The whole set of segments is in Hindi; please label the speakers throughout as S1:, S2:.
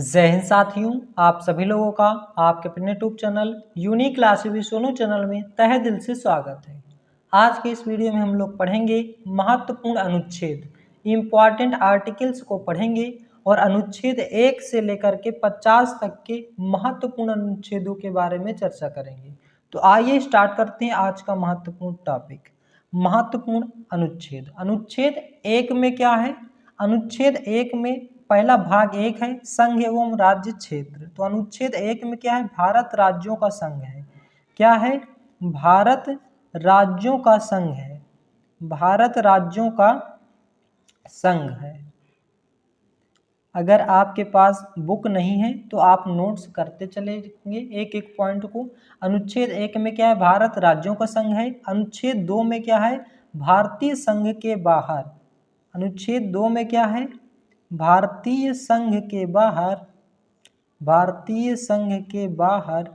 S1: जय हिंद साथियों, आप सभी लोगों का आपके अपने YouTube channel unique classes with Sonu channel में तहे दिल से स्वागत है। आज के इस वीडियो में हम लोग पढ़ेंगे महत्वपूर्ण अनुच्छेद, इम्पॉर्टेंट आर्टिकल्स को पढ़ेंगे और अनुच्छेद 1 से लेकर के 50 तक के महत्वपूर्ण अनुच्छेदों के बारे में चर्चा करेंगे। तो आइए स्टार्ट करते हैं आज का महत्वपूर्ण टॉपिक, महत्वपूर्ण अनुच्छेद। अनुच्छेद 1 में क्या है? अनुच्छेद 1 में पहला भाग 1 है संघ एवं राज्य क्षेत्र। तो अनुच्छेद 1 में क्या है? भारत राज्यों का संघ है। क्या है? भारत राज्यों का संघ है। भारत राज्यों का संघ है। अगर आपके पास बुक नहीं है तो आप नोट्स करते चलेंगे एक एक पॉइंट को। अनुच्छेद 1 में क्या है? भारत राज्यों का संघ है। अनुच्छेद 2 में क्या है? भारतीय संघ के बाहर। अनुच्छेद 2 में क्या है? भारतीय संघ के बाहर, भारतीय संघ के बाहर,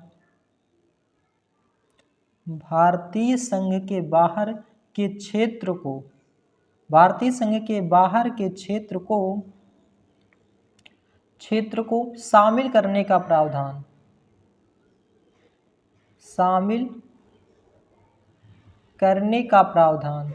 S1: भारतीय संघ के बाहर के क्षेत्र को, भारतीय संघ के बाहर के क्षेत्र को शामिल करने का प्रावधान, शामिल करने का प्रावधान,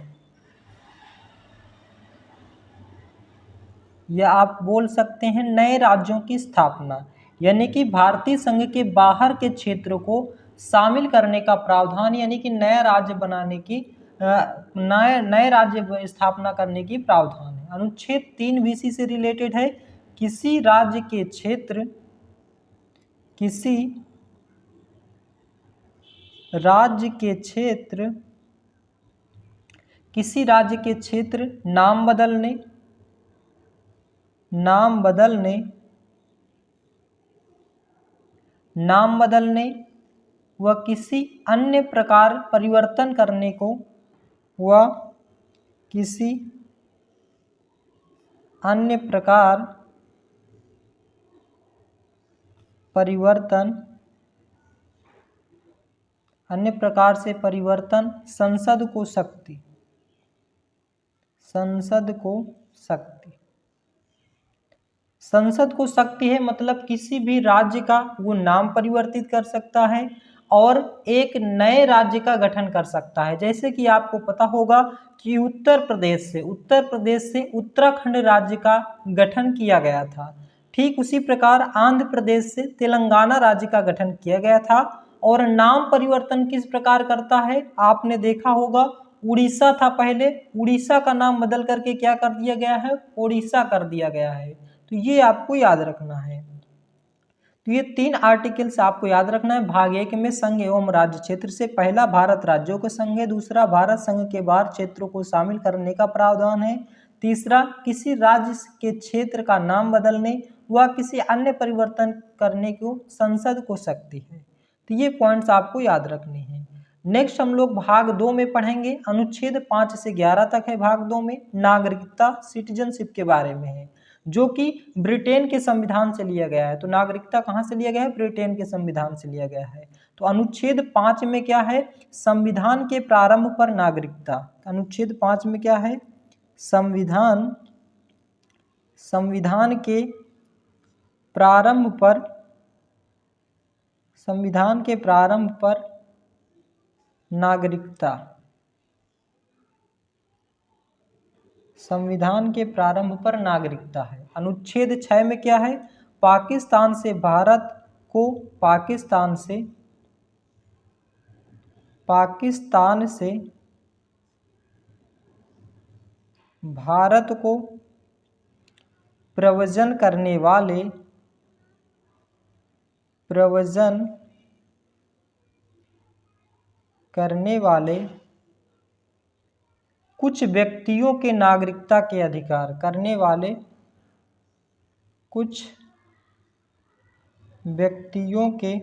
S1: या आप बोल सकते हैं नए राज्यों की स्थापना। यानी कि भारतीय संघ के बाहर के क्षेत्र को शामिल करने का प्रावधान, यानी कि नया राज्य बनाने की, नए राज्य स्थापना करने की प्रावधान है। अनुच्छेद 3 भी इसी से रिलेटेड है। किसी राज्य के क्षेत्र, किसी राज्य के क्षेत्र, किसी राज्य के क्षेत्र नाम बदलने, नाम बदलने, नाम बदलने व किसी अन्य प्रकार परिवर्तन करने को, व किसी अन्य प्रकार परिवर्तन, अन्य प्रकार से परिवर्तन संसद को शक्ति, संसद को शक्ति, संसद को शक्ति है। मतलब किसी भी राज्य का वो नाम परिवर्तित कर सकता है और एक नए राज्य का गठन कर सकता है। जैसे कि आपको पता होगा कि उत्तर प्रदेश से उत्तराखंड राज्य का गठन किया गया था। ठीक उसी प्रकार आंध्र प्रदेश से तेलंगाना राज्य का गठन किया गया था। और नाम परिवर्तन किस प्रकार करता है? आपने देखा होगा, उड़ीसा था पहले, उड़ीसा का नाम बदल करके क्या कर दिया गया है? ओडिशा कर दिया गया है। तो ये आपको याद रखना है। तो ये 3 आर्टिकल्स आपको याद रखना है। भाग 1 में संघ एवं राज्य क्षेत्र से पहला भारत राज्यों का संघ है, दूसरा भारत संघ के बाहर क्षेत्रों को शामिल करने का प्रावधान है, तीसरा किसी राज्य के क्षेत्र का नाम बदलने व किसी अन्य परिवर्तन करने को संसद को शक्ति है। तो ये पॉइंट्स आपको याद रखने हैं। नेक्स्ट हम लोग भाग 2 में पढ़ेंगे। अनुच्छेद 5 से 11 तक है। भाग 2 में नागरिकता, सिटीजनशिप के बारे में है, जो कि ब्रिटेन के संविधान से लिया गया है। तो नागरिकता कहाँ से लिया गया है? ब्रिटेन के संविधान से लिया गया है। तो अनुच्छेद 5 में क्या है? संविधान के प्रारंभ पर नागरिकता। अनुच्छेद 5 में क्या है? संविधान, संविधान के प्रारंभ पर, संविधान के प्रारंभ पर नागरिकता, संविधान के प्रारंभ पर नागरिकता है। अनुच्छेद 6 में क्या है? पाकिस्तान से भारत को, पाकिस्तान से भारत को प्रव्रजन करने वाले, प्रव्रजन करने वाले कुछ व्यक्तियों के नागरिकता के अधिकार, करने वाले कुछ व्यक्तियों के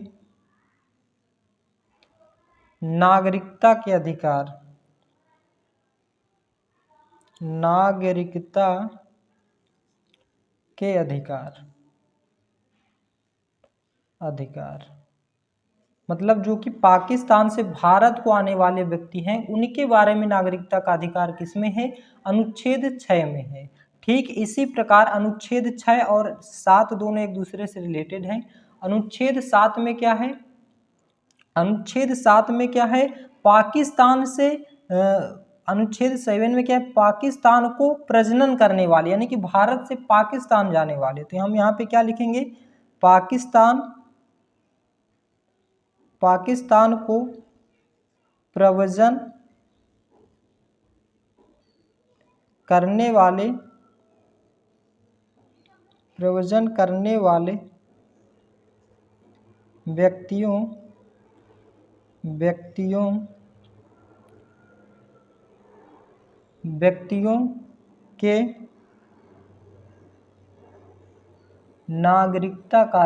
S1: नागरिकता के अधिकार, नागरिकता के अधिकार, मतलब जो कि पाकिस्तान से भारत को आने वाले व्यक्ति हैं उनके बारे में नागरिकता का अधिकार किसमें है? अनुच्छेद 6 में है। ठीक इसी प्रकार अनुच्छेद 6 और 7 दोनों एक दूसरे से रिलेटेड हैं। अनुच्छेद 7 में क्या है? अनुच्छेद 7 में क्या है? पाकिस्तान से अनुच्छेद 7 में क्या है? पाकिस्तान को प्रजनन करने वाले, यानी कि भारत से पाकिस्तान जाने वाले, तो हम यहाँ पे क्या लिखेंगे? पाकिस्तान को प्रव्रजन करने वाले व्यक्तियों के नागरिकता का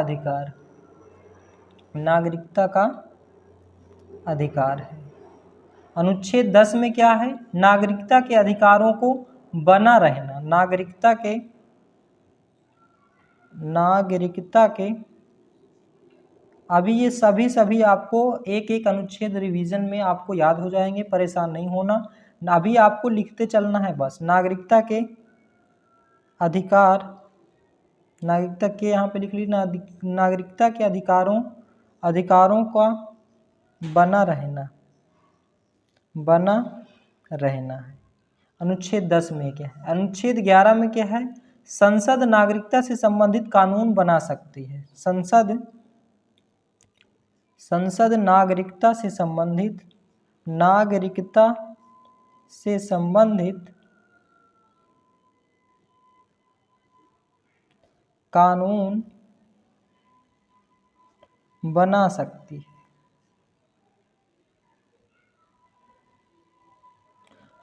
S1: अधिकार है। अनुच्छेद 10 में क्या है? नागरिकता के अधिकारों को बना रहना, नागरिकता के अभी ये सभी आपको एक एक अनुच्छेद रिवीजन में आपको याद हो जाएंगे, परेशान नहीं होना, अभी आपको लिखते चलना है बस। नागरिकता के अधिकार, नागरिकता के यहाँ पे लिख लीजिए, नागरिकता के अधिकारों का बना रहना है। अनुच्छेद 10 में क्या है? अनुच्छेद 11 में क्या है? संसद नागरिकता से संबंधित कानून बना सकती है। संसद नागरिकता से संबंधित कानून बना सकती है।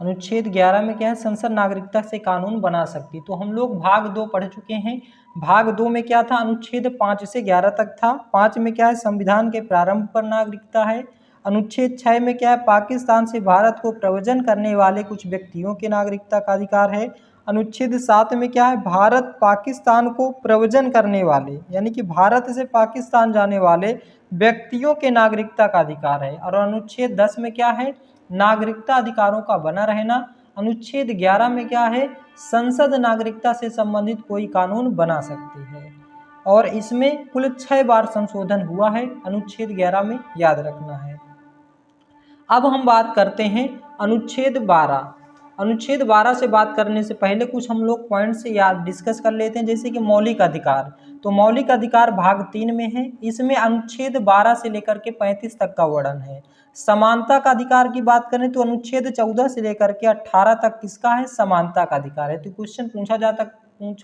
S1: अनुच्छेद 11 में क्या है? संसद नागरिकता से कानून बना सकती। तो हम लोग भाग 2 पढ़ चुके हैं। भाग 2 में क्या था? अनुच्छेद 5 से 11 तक था। 5 में क्या है? संविधान के प्रारंभ पर नागरिकता है। अनुच्छेद 6 में क्या है? पाकिस्तान से भारत को प्रव्रजन करने वाले कुछ व्यक्तियों के नागरिकता का अधिकार है। अनुच्छेद 7 में क्या है? भारत पाकिस्तान को प्रव्रजन करने वाले, यानी कि भारत से पाकिस्तान जाने वाले व्यक्तियों के नागरिकता का अधिकार है। और अनुच्छेद 10 में क्या है? नागरिकता अधिकारों का बना रहना। अनुच्छेद 11 में क्या है? संसद नागरिकता से संबंधित कोई कानून बना सकती है। और इसमें कुल 6 बार संशोधन हुआ है अनुच्छेद 11 में, याद रखना है। अब हम बात करते हैं अनुच्छेद 12। अनुच्छेद 12 से बात करने से पहले कुछ हम लोग पॉइंट से याद डिस्कस कर लेते हैं, जैसे कि मौलिक अधिकार। तो मौलिक अधिकार भाग 3 में है। इसमें अनुच्छेद 12 से लेकर के 35 तक का वर्णन है। समानता का अधिकार की बात करें तो अनुच्छेद 14 से लेकर के 18 तक किसका है? समानता का अधिकार है। तो क्वेश्चन पूछा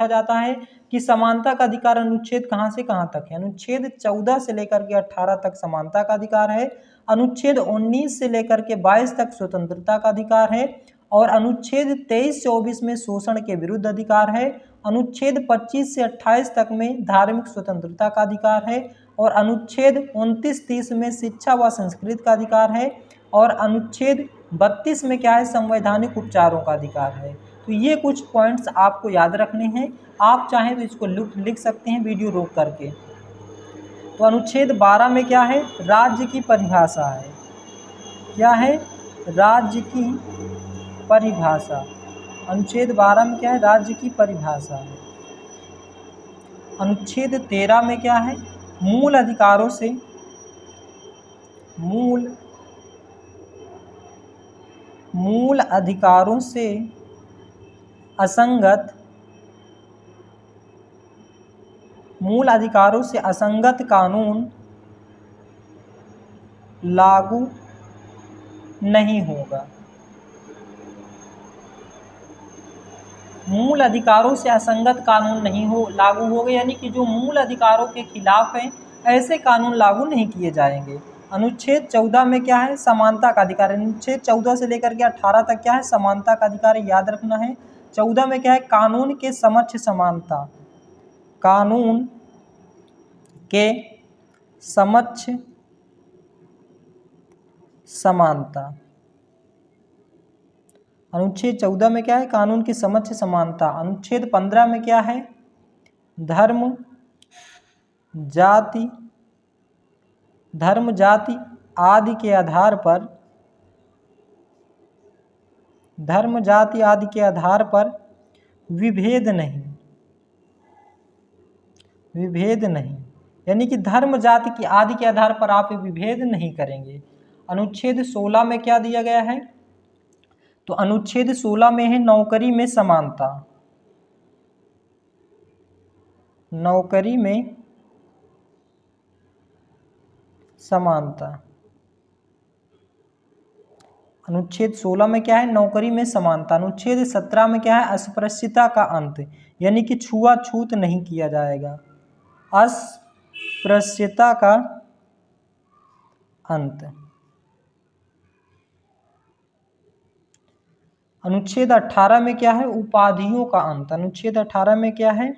S1: जाता है कि समानता का अधिकार अनुच्छेद कहाँ से कहाँ तक है? अनुच्छेद 14 से लेकर के 18 तक समानता का अधिकार है। अनुच्छेद 19 से लेकर के 22 तक स्वतंत्रता का अधिकार है। और अनुच्छेद 23-24 में शोषण के विरुद्ध अधिकार है। अनुच्छेद 25 से 28 तक में धार्मिक स्वतंत्रता का अधिकार है। और अनुच्छेद 29-30 में शिक्षा व संस्कृति का अधिकार है। और अनुच्छेद 32 में क्या है? संवैधानिक उपचारों का अधिकार है। तो ये कुछ पॉइंट्स आपको याद रखने हैं। आप चाहें तो इसको लिख सकते हैं वीडियो रोक करके। तो अनुच्छेद 12 में क्या है? राज्य की परिभाषा है। क्या है? राज्य की परिभाषा। अनुच्छेद 12 में क्या है? राज्य की परिभाषा है। अनुच्छेद 13 में क्या है? मूल अधिकारों से असंगत कानून लागू नहीं होगा। मूल अधिकारों से असंगत कानून लागू होगा, यानी कि जो मूल अधिकारों के खिलाफ हैं ऐसे कानून लागू नहीं किए जाएंगे। अनुच्छेद 14 में क्या है? समानता का अधिकार। अनुच्छेद 14 से लेकर के 18 तक क्या है? समानता का अधिकार, याद रखना है। 14 में क्या है? कानून के समक्ष समानता। कानून के समक्ष समानता। अनुच्छेद 14 में क्या है? कानून के समक्ष समानता। अनुच्छेद 15 में क्या है? धर्म जाति आदि के आधार पर विभेद नहीं, विभेद नहीं, यानी कि धर्म जाति की आदि के आधार पर आप विभेद नहीं करेंगे। अनुच्छेद 16 में क्या दिया गया है? तो अनुच्छेद 16 में है नौकरी में समानता, नौकरी में समानता। अनुच्छेद 16 में क्या है? नौकरी में समानता। अनुच्छेद 17 में क्या है? अस्पृश्यता का अंत, यानी कि छुआछूत नहीं किया जाएगा, अस्पृश्यता का अंत। अनुच्छेद 18 में क्या है? उपाधियों का अंत। अनुच्छेद 18 में क्या है?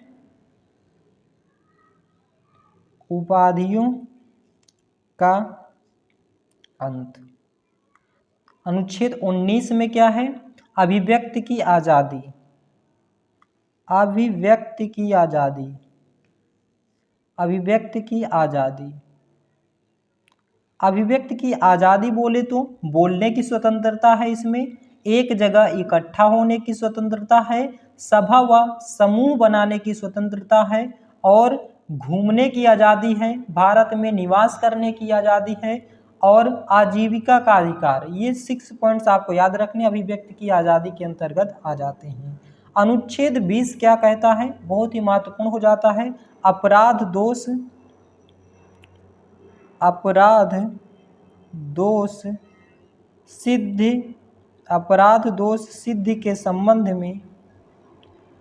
S1: उपाधियों का अंत। अनुच्छेद 19 में क्या है? अभिव्यक्ति की आज़ादी, अभिव्यक्ति की आज़ादी, अभिव्यक्ति की आज़ादी। अभिव्यक्ति की आज़ादी बोले तो बोलने की स्वतंत्रता है, इसमें एक जगह इकट्ठा होने की स्वतंत्रता है, सभा व समूह बनाने की स्वतंत्रता है, और घूमने की आज़ादी है, भारत में निवास करने की आज़ादी है, और आजीविका का अधिकार। ये 6 पॉइंट्स आपको याद रखने अभिव्यक्ति की आज़ादी के अंतर्गत आ जाते हैं। अनुच्छेद 20 क्या कहता है? बहुत ही महत्वपूर्ण हो जाता है। अपराध दोष, अपराध दोष सिद्धि, अपराध दोष सिद्धि के संबंध में,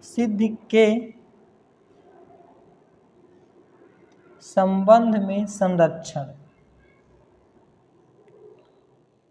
S1: सिद्धि के संबंध में संरक्षण,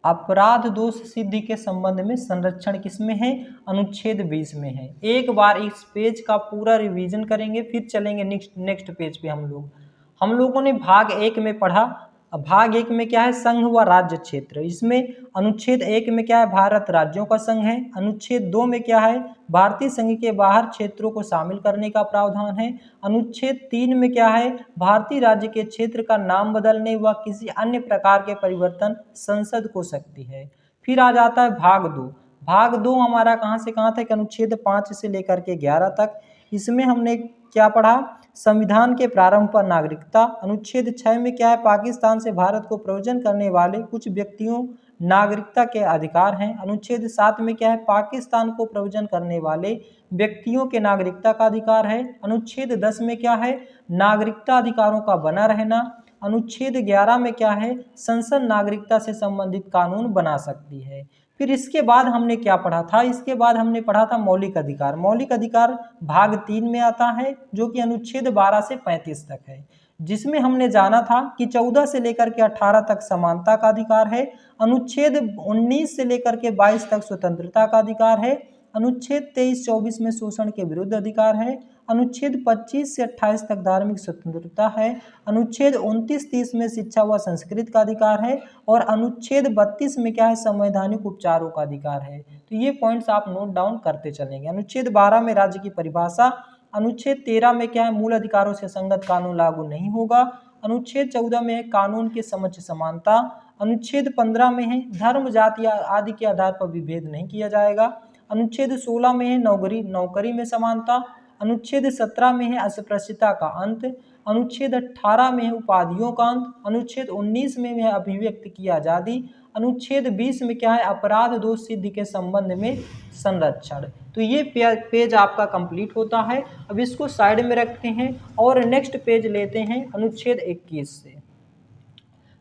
S1: अपराध दोष सिद्धि के संबंध में संरक्षण किसमें है? अनुच्छेद 20 में है। एक बार इस पेज का पूरा रिवीजन करेंगे, फिर चलेंगे नेक्स्ट पेज पे। हम लोगों ने भाग 1 में पढ़ा। भाग 1 में क्या है? संघ व राज्य क्षेत्र। इसमें अनुच्छेद 1 में क्या है? भारत राज्यों का संघ है। अनुच्छेद 2 में क्या है? भारतीय संघ के बाहर क्षेत्रों को शामिल करने का प्रावधान है। अनुच्छेद 3 में क्या है? भारतीय राज्य के क्षेत्र का नाम बदलने व किसी अन्य प्रकार के परिवर्तन संसद को शक्ति है। फिर आ जाता है भाग 2। भाग 2 हमारा कहाँ से कहाँ तक? अनुच्छेद 5 से लेकर के 11 तक। इसमें हमने क्या पढ़ा? संविधान के प्रारंभ पर नागरिकता। अनुच्छेद 6 में क्या है? पाकिस्तान से भारत को प्रव्रजन करने वाले कुछ व्यक्तियों नागरिकता के अधिकार हैं। अनुच्छेद 7 में क्या है? पाकिस्तान को प्रव्रजन करने वाले व्यक्तियों के नागरिकता का अधिकार है। अनुच्छेद 10 में क्या है? नागरिकता अधिकारों का बना रहना। अनुच्छेद 11 में क्या है? संसद नागरिकता से संबंधित कानून बना सकती है। फिर इसके बाद हमने क्या पढ़ा था? इसके बाद हमने पढ़ा था मौलिक अधिकार। मौलिक अधिकार भाग 3 में आता है, जो कि अनुच्छेद 12 से 35 तक है, जिसमें हमने जाना था कि 14 से लेकर के 18 तक समानता का अधिकार है। अनुच्छेद 19 से लेकर के 22 तक स्वतंत्रता का अधिकार है। अनुच्छेद 23-24 में शोषण के विरुद्ध अधिकार है। अनुच्छेद 25 से 28 तक धार्मिक स्वतंत्रता है। अनुच्छेद 29-30 में शिक्षा व संस्कृति का अधिकार है। और अनुच्छेद 32 में क्या है? संवैधानिक उपचारों का अधिकार है। तो ये पॉइंट्स आप नोट डाउन करते चलेंगे। अनुच्छेद 12 में राज्य की परिभाषा। अनुच्छेद 13 में क्या है? मूल अधिकारों से संगत कानून लागू नहीं होगा। अनुच्छेद 14 में है कानून के समक्ष समानता। अनुच्छेद 15 में है धर्म जाति आदि के आधार पर विभेद नहीं किया जाएगा। अनुच्छेद 16 में है नौकरी में समानता। अनुच्छेद 17 में है अस्पृश्यता का अंत। अनुच्छेद 18 में है उपाधियों का अंत। अनुच्छेद 19 में है अभिव्यक्ति की आज़ादी। अनुच्छेद 20 में क्या है? अपराध दोष सिद्धि के संबंध में संरक्षण। तो ये पेज आपका कंप्लीट होता है। अब इसको साइड में रखते हैं और नेक्स्ट पेज लेते हैं अनुच्छेद 21 से।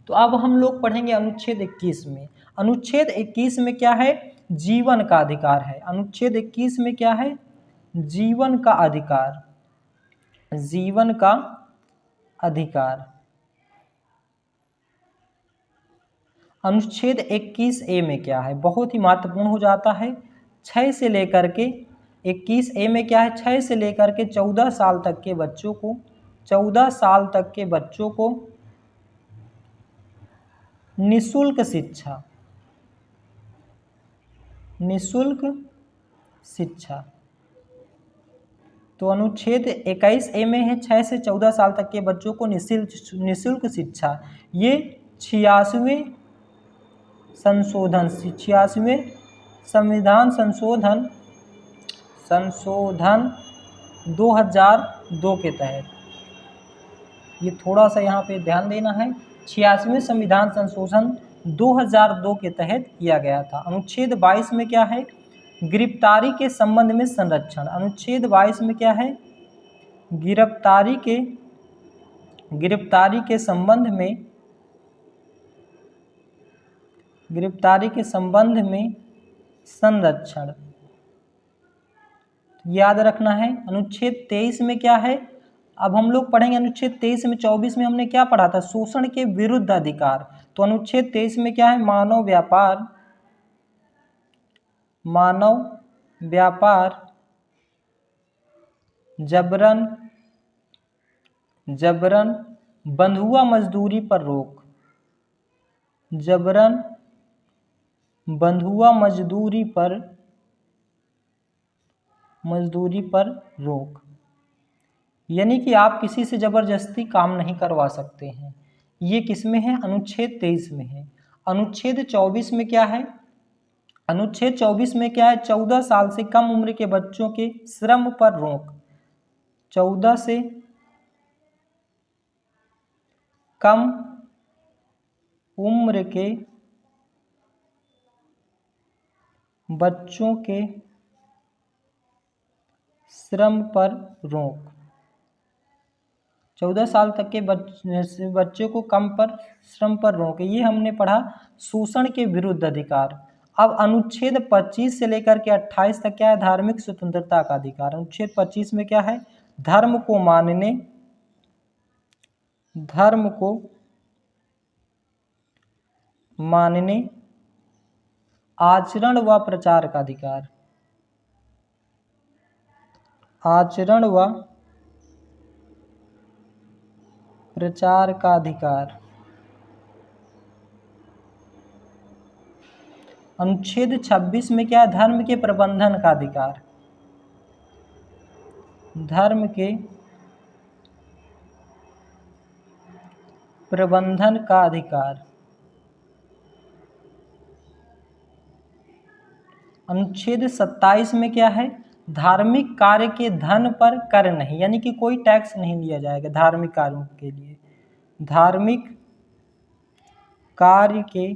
S1: तो अब हम लोग पढ़ेंगे अनुच्छेद 21 में। अनुच्छेद 21 में क्या है? जीवन का अधिकार है। अनुच्छेद 21 में क्या है? जीवन का अधिकार, जीवन का अधिकार। अनुच्छेद 21A में क्या है? बहुत ही महत्वपूर्ण हो जाता है। 6 से लेकर के 21A में क्या है? 6 से लेकर के 14 साल तक के बच्चों को, 14 साल तक के बच्चों को निःशुल्क शिक्षा, निःशुल्क शिक्षा। तो अनुच्छेद 21A में है 6 से 14 साल तक के बच्चों को निःशुल्क शिक्षा। ये 86वें संविधान संशोधन संशोधन 2002 के तहत, ये थोड़ा सा यहाँ पे ध्यान देना है, 86वें संविधान संशोधन 2002 के तहत किया गया था। अनुच्छेद 22 में क्या है? गिरफ्तारी के संबंध में संरक्षण। अनुच्छेद 22 में क्या है? गिरफ्तारी के संबंध में संरक्षण याद रखना है। अनुच्छेद 23 में क्या है? अब हम लोग पढ़ेंगे अनुच्छेद 23 में, 24 में हमने क्या पढ़ा था? शोषण के विरुद्ध अधिकार। तो अनुच्छेद 23 में क्या है? मानव व्यापार, जबरन बंधुआ मजदूरी पर रोक, जबरन बंधुआ मजदूरी पर रोक, यानी कि आप किसी से जबरदस्ती काम नहीं करवा सकते हैं। ये किस में है? अनुच्छेद 23 में है। अनुच्छेद 24 में क्या है? अनुच्छेद 24 में क्या है? 14 साल से कम उम्र के बच्चों के श्रम पर रोक। 14 से कम उम्र के बच्चों के श्रम पर रोक। 14 साल तक के बच्चों को श्रम पर रोक, ये हमने पढ़ा शोषण के विरुद्ध अधिकार। अब अनुच्छेद 25 से लेकर के 28 तक क्या है? धार्मिक स्वतंत्रता का अधिकार। अनुच्छेद 25 में क्या है? धर्म को मानने, आचरण व प्रचार का अधिकार। आचरण व प्रचार का अधिकार। अनुच्छेद 26 में क्या है? धर्म के प्रबंधन का अधिकार। धर्म के प्रबंधन का अधिकार। अनुच्छेद 27 में क्या है? धार्मिक कार्य के धन पर कर नहीं, यानी कि कोई टैक्स नहीं लिया जाएगा धार्मिक कार्यों के लिए। धार्मिक कार्य के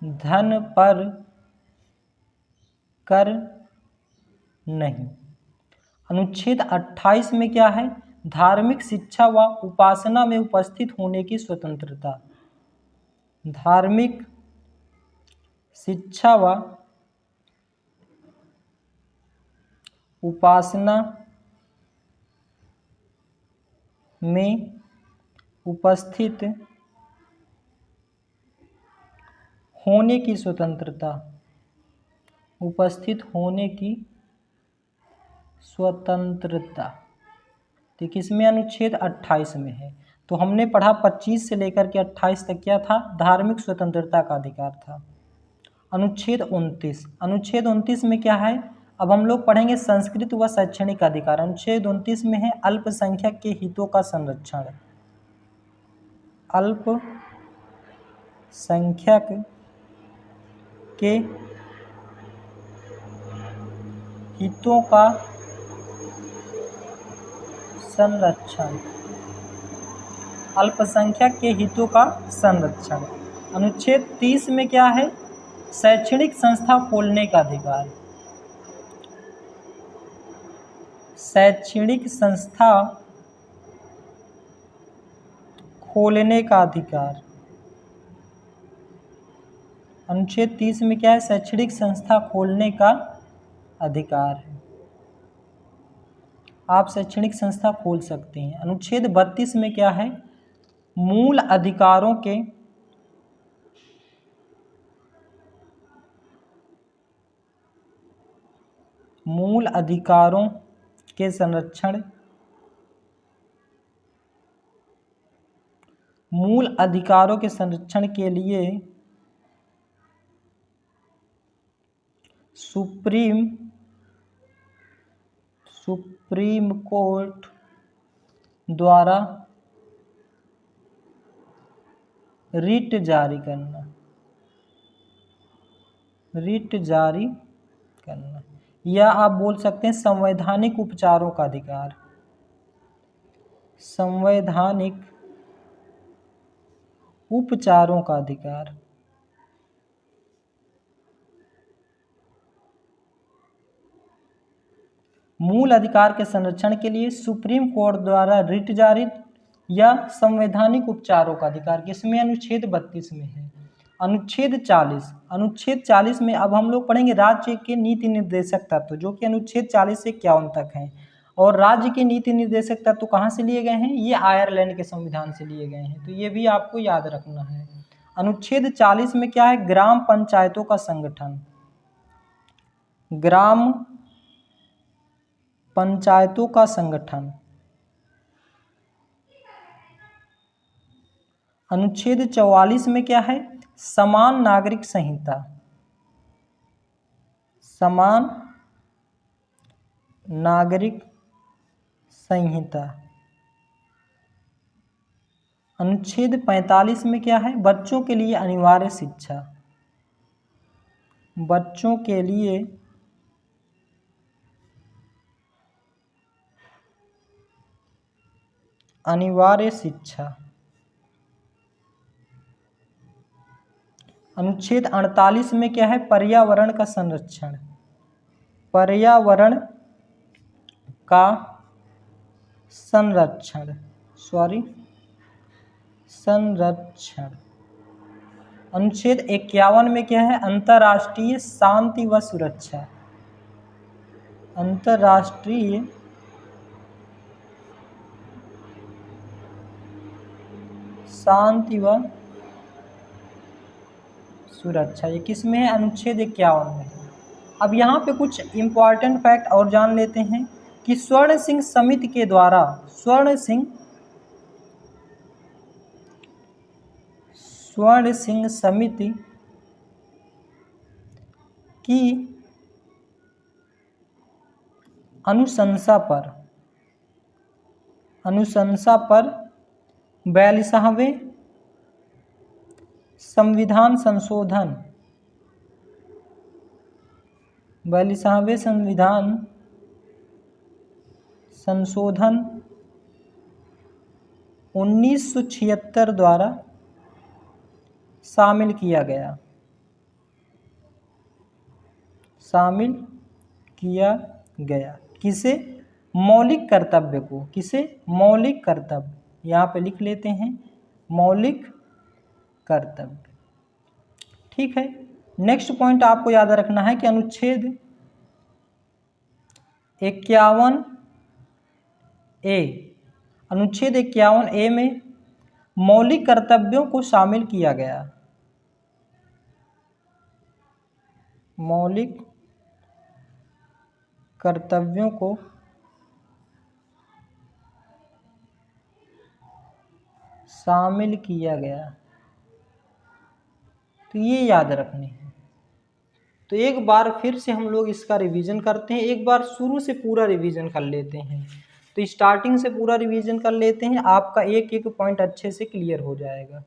S1: धन पर कर नहीं। अनुच्छेद 28 में क्या है? धार्मिक शिक्षा व उपासना में उपस्थित होने की स्वतंत्रता। धार्मिक शिक्षा व उपासना में उपस्थित होने की स्वतंत्रता। उपस्थित होने की स्वतंत्रता, तो किसमें? अनुच्छेद 28 में है। तो हमने पढ़ा 25 से लेकर के 28 तक क्या था? धार्मिक स्वतंत्रता का अधिकार था। अनुच्छेद 29, अनुच्छेद 29 में क्या है? अब हम लोग पढ़ेंगे संस्कृत व शैक्षणिक अधिकार। अनुच्छेद 29 में है अल्पसंख्यक के हितों का संरक्षण। अल्पसंख्यक के हितों का संरक्षण। अल्पसंख्यक के हितों का संरक्षण। अनुच्छेद 30 में क्या है? शैक्षणिक संस्था खोलने का अधिकार। शैक्षणिक संस्था खोलने का अधिकार। अनुच्छेद 30 में क्या है? शैक्षणिक संस्था खोलने का अधिकार है, आप शैक्षणिक संस्था खोल सकते हैं। अनुच्छेद 32 में क्या है? मूल अधिकारों के संरक्षण। मूल अधिकारों के संरक्षण के लिए सुप्रीम कोर्ट द्वारा रिट जारी करना, या आप बोल सकते हैं संवैधानिक उपचारों का अधिकार, संवैधानिक उपचारों का अधिकार। मूल अधिकार के संरक्षण के लिए सुप्रीम कोर्ट द्वारा रिट जारी या संवैधानिक उपचारों का अधिकार, किसमें? अनुच्छेद 32 में है। अनुच्छेद 40, अनुच्छेद 40 में अब हम लोग पढ़ेंगे राज्य के नीति निर्देशक तत्व, जो कि अनुच्छेद 40 से 51 तक हैं। और राज्य के नीति निर्देशक तत्व कहाँ से लिए गए हैं? ये आयरलैंड के संविधान से लिए गए हैं, तो ये भी आपको याद रखना है। अनुच्छेद 40 में क्या है? ग्राम पंचायतों का संगठन, ग्राम पंचायतों का संगठन। अनुच्छेद 44 में क्या है? समान नागरिक संहिता, समान नागरिक संहिता। अनुच्छेद 45 में क्या है? बच्चों के लिए अनिवार्य शिक्षा, बच्चों के लिए अनिवार्य शिक्षा। अनुच्छेद 48 में क्या है? पर्यावरण का संरक्षण, पर्यावरण का संरक्षण, संरक्षण। अनुच्छेद 51 में क्या है? अंतर्राष्ट्रीय शांति व सुरक्षा, अंतर्राष्ट्रीय शांति व सुरक्षा, ये किस में है? अनुच्छेद 51 में है। अब यहाँ पे कुछ इम्पॉर्टेंट फैक्ट और जान लेते हैं कि स्वर्ण सिंह समिति के द्वारा, स्वर्ण सिंह समिति की अनुशंसा पर 42वें संविधान संशोधन, 42वें संविधान संशोधन 1976 द्वारा शामिल किया गया, शामिल किया गया। किसे? मौलिक कर्तव्य को। किसे? मौलिक कर्तव्य, यहाँ पे लिख लेते हैं, मौलिक कर्तव्य। ठीक है, नेक्स्ट पॉइंट आपको याद रखना है कि अनुच्छेद 51A, अनुच्छेद 51A में मौलिक कर्तव्यों को शामिल किया गया, मौलिक कर्तव्यों को शामिल किया गया, तो ये याद रखने हैं। तो एक बार फिर से हम लोग इसका रिवीजन करते हैं, एक बार शुरू से पूरा रिवीजन कर लेते हैं। तो स्टार्टिंग से पूरा रिवीजन कर लेते हैं, आपका एक एक पॉइंट अच्छे से क्लियर हो जाएगा।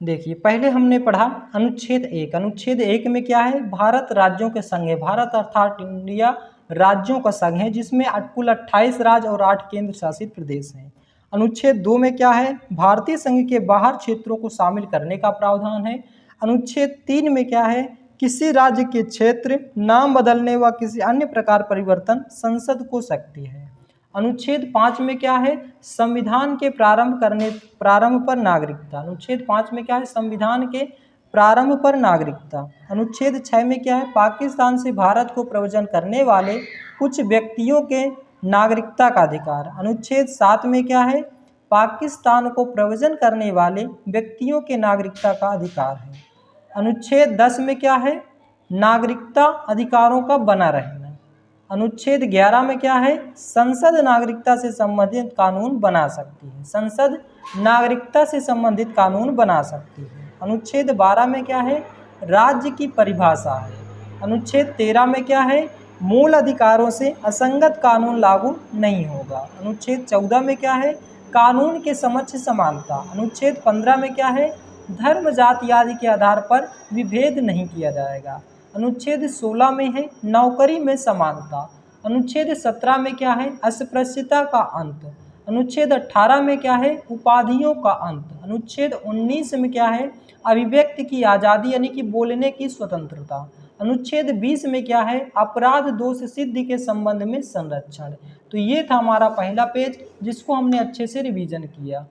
S1: देखिए, पहले हमने पढ़ा अनुच्छेद 1। अनुच्छेद 1 में क्या है? भारत राज्यों के संघ है, भारत अर्थात इंडिया राज्यों का संघ है, जिसमें कुल 28 राज्य और 8 केंद्र शासित प्रदेश हैं। अनुच्छेद 2 में क्या है? भारतीय संघ के बाहर क्षेत्रों को शामिल करने का प्रावधान है। अनुच्छेद 3 में क्या है? किसी राज्य के क्षेत्र, नाम बदलने व किसी अन्य प्रकार परिवर्तन संसद को शक्ति है। अनुच्छेद 5 में क्या है? संविधान के प्रारंभ पर नागरिकता। अनुच्छेद 5 में क्या है? संविधान के प्रारंभ पर नागरिकता। अनुच्छेद 6 में क्या है? पाकिस्तान से भारत को प्रव्रजन करने वाले कुछ व्यक्तियों के नागरिकता का अधिकार। अनुच्छेद 7 में क्या है? पाकिस्तान को प्रव्रजन करने वाले व्यक्तियों के नागरिकता का अधिकार है। अनुच्छेद 10 में क्या है? नागरिकता अधिकारों का बना रहना। अनुच्छेद 11 में क्या है? संसद नागरिकता से संबंधित कानून बना सकती है, संसद नागरिकता से संबंधित कानून बना सकती है। अनुच्छेद 12 में क्या है? राज्य की परिभाषा है। अनुच्छेद 13 में क्या है? मूल अधिकारों से असंगत कानून लागू नहीं होगा। अनुच्छेद 14 में क्या है? कानून के समक्ष समानता। अनुच्छेद 15 में क्या है? धर्म, जाति आदि के आधार पर विभेद नहीं किया जाएगा। अनुच्छेद 16 में है नौकरी में समानता। अनुच्छेद 17 में क्या है, अस्पृश्यता का अंत। अनुच्छेद 18 में क्या है, उपाधियों का अंत। अनुच्छेद 19 में क्या है, अभिव्यक्ति की आज़ादी यानी कि बोलने की स्वतंत्रता। अनुच्छेद 20 में क्या है, अपराध दोष सिद्धि के संबंध में संरक्षण। तो ये था हमारा पहला पेज जिसको हमने अच्छे से रिवीजन किया।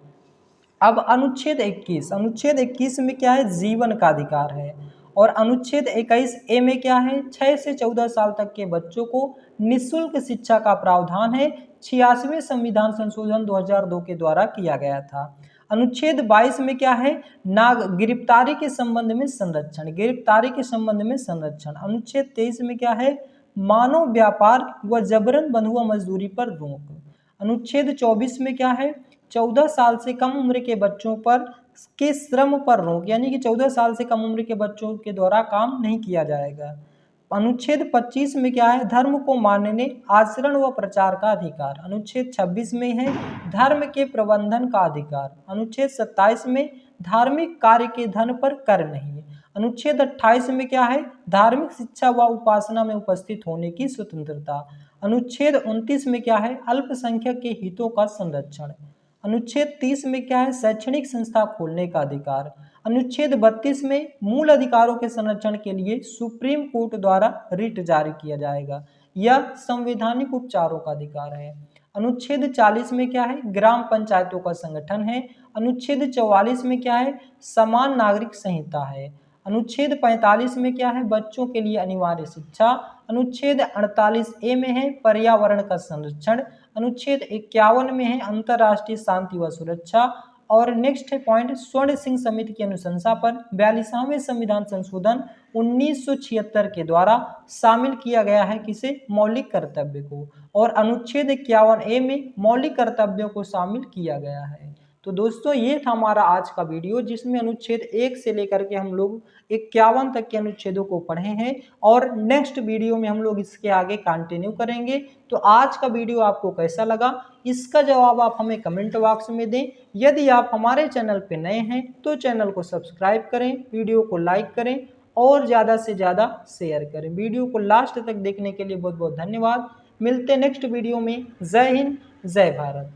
S1: अब अनुच्छेद 21, अनुच्छेद 21 में क्या है, जीवन का अधिकार है। और अनुच्छेद 21 ए में क्या है, 6 से 14 साल तक के बच्चों को निःशुल्क शिक्षा का प्रावधान है। 86वें संविधान संशोधन 2002 के द्वारा किया गया था। अनुच्छेद 22 में क्या है, गिरफ्तारी के संबंध में संरक्षण, गिरफ्तारी के संबंध में संरक्षण। अनुच्छेद 23 में क्या है, मानव व्यापार व जबरन बंधुआ मजदूरी पर रोक। अनुच्छेद 24 में क्या है, 14 साल से कम उम्र के बच्चों पर के श्रम पर रोक, यानी कि 14 साल से कम उम्र के बच्चों के द्वारा काम नहीं किया जाएगा। अनुच्छेद 25 में क्या है, धर्म को मानने, आचरण व प्रचार का अधिकार। अनुच्छेद 26 में है धर्म के प्रबंधन का अधिकार। अनुच्छेद 27 में धार्मिक कार्य के धन पर कर नहीं। अनुच्छेद 28 में क्या है, धार्मिक शिक्षा व उपासना में उपस्थित होने की स्वतंत्रता। अनुच्छेद 29 में क्या है, अल्पसंख्यक के हितों का संरक्षण। अनुच्छेद 30 में क्या है, शैक्षणिक संस्था खोलने का अधिकार। अनुच्छेद 32 में मूल अधिकारों के संरक्षण के लिए सुप्रीम कोर्ट द्वारा रिट जारी किया जाएगा। यह संवैधानिक उपचारों का अधिकार है। अनुच्छेद 40 में क्या है, ग्राम पंचायतों का संगठन है। अनुच्छेद 44 में क्या है, समान नागरिक संहिता है। अनुच्छेद 45 में क्या है, बच्चों के लिए अनिवार्य शिक्षा। अनुच्छेद 48 ए में है पर्यावरण का संरक्षण। अनुच्छेद 51 में है अंतर्राष्ट्रीय शांति व सुरक्षा। और नेक्स्ट है पॉइंट, स्वर्ण सिंह समिति की अनुशंसा पर 42वें संविधान संशोधन 1976 के द्वारा शामिल किया गया है किसे, मौलिक कर्तव्य को। और अनुच्छेद 51 ए में मौलिक कर्तव्यों को शामिल किया गया है। तो दोस्तों ये था हमारा आज का वीडियो जिसमें अनुच्छेद 1 से लेकर के हम लोग 51 तक के अनुच्छेदों को पढ़े हैं और नेक्स्ट वीडियो में हम लोग इसके आगे कंटिन्यू करेंगे। तो आज का वीडियो आपको कैसा लगा, इसका जवाब आप हमें कमेंट बॉक्स में दें। यदि आप हमारे चैनल पर नए हैं तो चैनल को सब्सक्राइब करें, वीडियो को लाइक करें और ज़्यादा से ज़्यादा शेयर करें। वीडियो को लास्ट तक देखने के लिए बहुत बहुत धन्यवाद। मिलते हैं नेक्स्ट वीडियो में। जय हिंद, जय भारत।